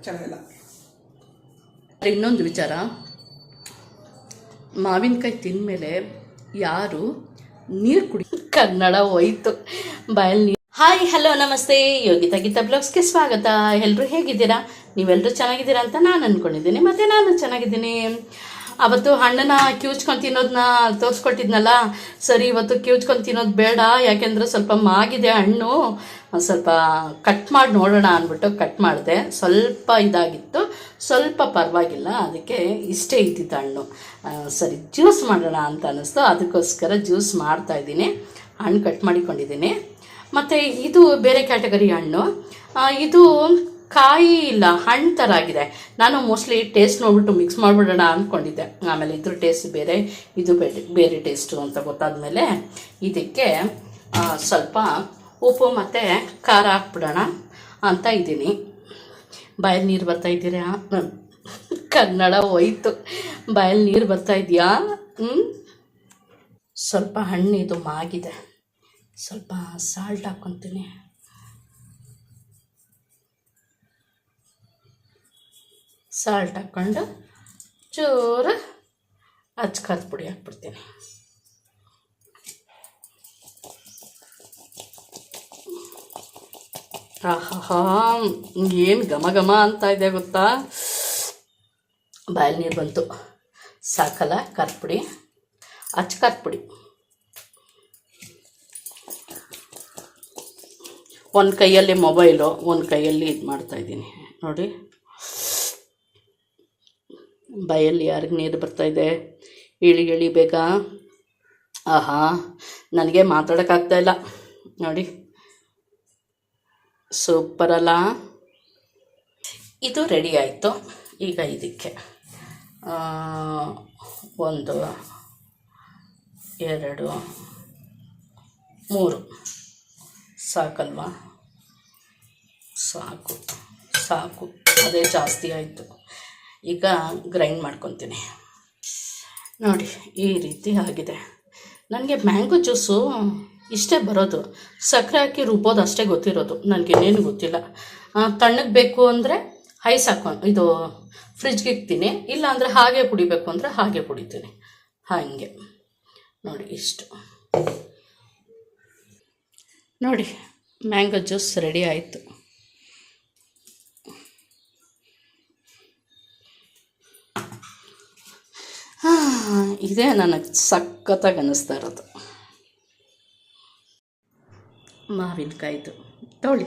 ಚೆನ್ನಾಗಿಲ್ಲ. ಇನ್ನೊಂದು ವಿಚಾರ, ಮಾವಿನಕಾಯಿ ತಿಂದಮೇಲೆ ಯಾರು ನೀರು ಕನ್ನಡ ಹೋಯ್ತು ಬಾಯಲ್ಲಿ ನೀರು. ಹಾಯ್ ಹಲೋ ನಮಸ್ತೆ, ಯೋಗಿತಾ ಗೀತಾ ಬ್ಲಾಗ್ಸ್ಗೆ ಸ್ವಾಗತ. ಎಲ್ಲರೂ ಹೇಗಿದ್ದೀರಾ? ನೀವೆಲ್ಲರೂ ಚೆನ್ನಾಗಿದ್ದೀರಾ ಅಂತ ನಾನು ಅಂದ್ಕೊಂಡಿದ್ದೀನಿ, ಮತ್ತು ನಾನು ಚೆನ್ನಾಗಿದ್ದೀನಿ. ಅವತ್ತು ಹಣ್ಣನ್ನ ಕಿವುಚ್ಕೊಂಡು ತಿನ್ನೋದನ್ನ ತೋರಿಸ್ಕೊಟ್ಟಿದ್ನಲ್ಲ, ಸರಿ ಇವತ್ತು ಕಿವುಚ್ಕೊಂಡು ತಿನ್ನೋದು ಬೇಡ, ಯಾಕೆಂದರೆ ಸ್ವಲ್ಪ ಮಾಗಿದೆ ಹಣ್ಣು, ಸ್ವಲ್ಪ ಕಟ್ ಮಾಡಿ ನೋಡೋಣ ಅಂದ್ಬಿಟ್ಟು ಕಟ್ ಮಾಡಿದೆ. ಸ್ವಲ್ಪ ಇದಾಗಿತ್ತು, ಸ್ವಲ್ಪ ಪರವಾಗಿಲ್ಲ, ಅದಕ್ಕೆ ಇಷ್ಟೇ ಇದ್ದಿತ್ತು ಹಣ್ಣು. ಸರಿ ಜ್ಯೂಸ್ ಮಾಡೋಣ ಅಂತ ಅನ್ನಿಸ್ತು, ಅದಕ್ಕೋಸ್ಕರ ಜ್ಯೂಸ್ ಮಾಡ್ತಾಯಿದ್ದೀನಿ. ಹಣ್ಣು ಕಟ್ ಮಾಡಿಕೊಂಡಿದ್ದೀನಿ. ಮತ್ತು ಇದು ಬೇರೆ ಕ್ಯಾಟಗರಿ ಹಣ್ಣು, ಇದು ಕಾಯಿ ಇಲ್ಲ, ಹಣ್ಣು ಥರ ಆಗಿದೆ. ನಾನು ಮೋಸ್ಟ್ಲಿ ಟೇಸ್ಟ್ ನೋಡ್ಬಿಟ್ಟು ಮಿಕ್ಸ್ ಮಾಡಿಬಿಡೋಣ ಅಂದ್ಕೊಂಡಿದ್ದೆ. ಆಮೇಲೆ ಇದ್ರ ಟೇಸ್ಟ್ ಬೇರೆ, ಇದು ಬೇರೆ ಟೇಸ್ಟು ಅಂತ ಗೊತ್ತಾದಮೇಲೆ ಇದಕ್ಕೆ ಸ್ವಲ್ಪ ಉಪ್ಪು ಮತ್ತು ಖಾರ ಹಾಕ್ಬಿಡೋಣ ಅಂತ ಇದ್ದೀನಿ. ಬಾಯಲ್ಲಿ ನೀರು ಬರ್ತಾಯಿದ್ದೀರಾ? ಕನ್ನಡ ಹೋಯ್ತು, ಬಾಯಲ್ಲಿ ನೀರು ಬರ್ತಾಯಿದೆಯಾ? ಸ್ವಲ್ಪ ಹಣ್ಣು ಇದು ಮಾಗಿದೆ, ಸ್ವಲ್ಪ ಸಾಲ್ಟ್ ಹಾಕ್ಕೊತೀನಿ. ಸಾಲ್ಟ್ ಹಾಕ್ಕೊಂಡು ಚೂರು ಅಚ್ಕಾರದ ಪುಡಿ ಹಾಕ್ಬಿಡ್ತೀನಿ. ಆಹಾ, ಏನು ಘಮ ಘಮ ಅಂತ ಇದೆ ಗೊತ್ತಾ? ಬಾಯಲ್ಲಿ ನೀರು ಬಂತು. ಸಾಕಲ್ಲ ಖಾರದ ಪುಡಿ, ಅಚ್ಕಾರದ ಪುಡಿ. ಒಂದು ಕೈಯಲ್ಲಿ ಮೊಬೈಲು, ಒಂದು ಕೈಯಲ್ಲಿ ಇದು ಮಾಡ್ತಾಯಿದ್ದೀನಿ ನೋಡಿ. ಬಾಯಲ್ಲಿ ಯಾರಿಗೆ ನೀರು ಬರ್ತಾಯಿದೆ? ಇಳಿ ಬೇಕಾ? ಆಹಾ, ನನಗೆ ಮಾತಾಡೋಕ್ಕಾಗ್ತಾಯಿಲ್ಲ ನೋಡಿ. ಸೂಪರಲ್ಲ? ಇದು ರೆಡಿ ಆಯಿತು. ಈಗ ಇದಕ್ಕೆ 1 2 3 ಸಾಕಲ್ವಾ? ಸಾಕು, ಅದೇ ಜಾಸ್ತಿ ಆಯಿತು. ಈಗ ಗ್ರೈಂಡ್ ಮಾಡ್ಕೊತೀನಿ ನೋಡಿ. ಈ ರೀತಿ ಆಗಿದೆ. ನನಗೆ ಮ್ಯಾಂಗೋ ಜ್ಯೂಸು ಇಷ್ಟೇ ಬರೋದು, ಸಕ್ಕರೆ ಹಾಕಿ ರುಬ್ಬೋದು ಅಷ್ಟೇ ಗೊತ್ತಿರೋದು, ನನಗೇನೇನು ಗೊತ್ತಿಲ್ಲ. ತಣ್ಣಗೆ ಬೇಕು ಅಂದರೆ ಐಸ್ ಹಾಕ್ಕೊಂಡು ಇದು ಫ್ರಿಜ್ಗೆ ಇಕ್ತೀನಿ, ಇಲ್ಲ ಅಂದರೆ ಹಾಗೆ ಕುಡಿಬೇಕು ಅಂದರೆ ಹಾಗೆ ಕುಡಿತೀನಿ. ಹಾಗೆ ನೋಡಿ, ಇಷ್ಟು ನೋಡಿ, ಮ್ಯಾಂಗೋ ಜ್ಯೂಸ್ ರೆಡಿ ಆಯಿತು. ಇದೇ ನನಗೆ ಸಖತ್ತಾಗಿ ಅನ್ನಿಸ್ತಾ ಇರೋದು. ಮಾವಿನಕಾಯ್ದು ತೊಳಿ.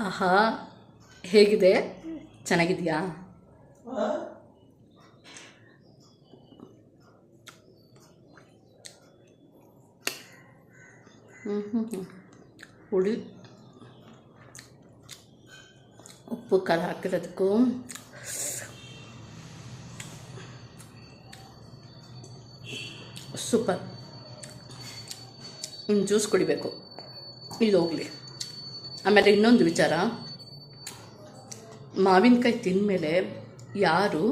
ಆಹಾ, ಹೇಗಿದೆ? ಚೆನ್ನಾಗಿದೆಯಾ? ಹುಳಿ ಉಪ್ಪು ಖಾರ ಹಾಕಿರೋದಕ್ಕೂ ಸೂಪರ್. ಇನ್ನು ಜ್ಯೂಸ್ ಕುಡಿಬೇಕು, ಇದು ಹೋಗಲಿ. ಆಮೇಲೆ ಇನ್ನೊಂದು ವಿಚಾರ, ಮಾವಿನಕಾಯಿ ತಿಂದಮೇಲೆ ಯಾರು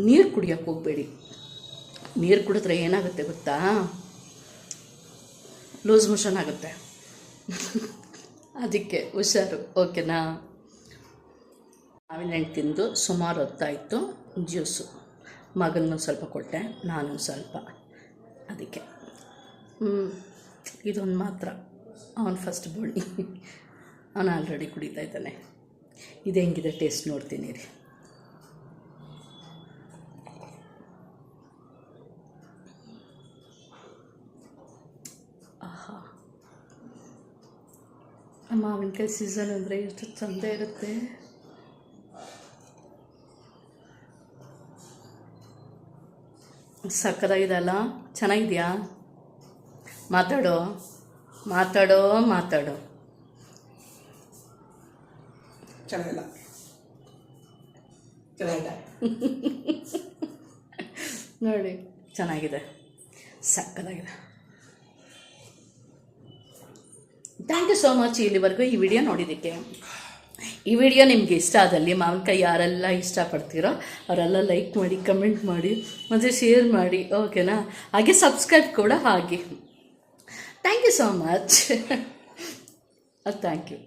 ನೀರು ಕುಡಿಯೋಕ್ಕೆ ಹೋಗಬೇಡಿ. ನೀರು ಕುಡಿದ್ರೆ ಏನಾಗುತ್ತೆ ಗೊತ್ತಾ? ಲೂಸ್ ಮೋಷನ್ ಆಗುತ್ತೆ. ಅದಕ್ಕೆ ಹುಷಾರು, ಓಕೆನಾ? ಮಾವಿನ ಹಣ್ಣು ತಿಂದು ಸುಮಾರು ಹೊತ್ತಾಯಿತು. ಜ್ಯೂಸು ಮಗನಿಗೆ ಸ್ವಲ್ಪ ಕೊಟ್ಟೆ, ನಾನು ಸ್ವಲ್ಪ. ಅದಕ್ಕೆ ಇದೊಂದು ಮಾತ್ರ ಅವನು ಫಸ್ಟ್ ಬೋಳಿ, ಅವನು ಆಲ್ರೆಡಿ ಕುಡಿತಾ ಇದ್ದಾನೆ. ಇದು ಹೆಂಗಿದೆ ಟೇಸ್ಟ್ ನೋಡ್ತೀನಿ ರೀ. ಆಹಾ, ಮಾವಿನಕಾಯಿ ಸೀಸನ್ ಅಂದರೆ ಎಷ್ಟು ಚಂದ ಇರುತ್ತೆ. ಸಕ್ಕತ್ತಾಗಿದೆಯಲ್ಲ? ಚೆನ್ನಾಗಿದೆಯಾ? ಮಾತಾಡೋ. ಚೆನ್ನಾಗಿಲ್ಲ. ನೋಡಿ, ಚೆನ್ನಾಗಿದೆ, ಸಕ್ಕತ್ತಾಗಿದೆ. ಥ್ಯಾಂಕ್ ಯು ಸೋ ಮಚ್ ಇಲ್ಲಿವರೆಗೂ ಈ ವಿಡಿಯೋ ನೋಡಿದ್ದಕ್ಕೆ. ಈ ವಿಡಿಯೋ ನಿಮಗೆ ಇಷ್ಟ ಆದಲ್ಲಿ, ಮಾವಿನಕಾಯಿ ಯಾರೆಲ್ಲ ಇಷ್ಟಪಡ್ತೀರೋ ಅವರೆಲ್ಲ ಲೈಕ್ ಮಾಡಿ, ಕಮೆಂಟ್ ಮಾಡಿ ಮತ್ತು ಶೇರ್ ಮಾಡಿ, ಓಕೆನಾ? ಹಾಗೆ ಸಬ್ಸ್ಕ್ರೈಬ್ ಕೂಡ ಹಾಗೆ. Thank you so much. Thank you.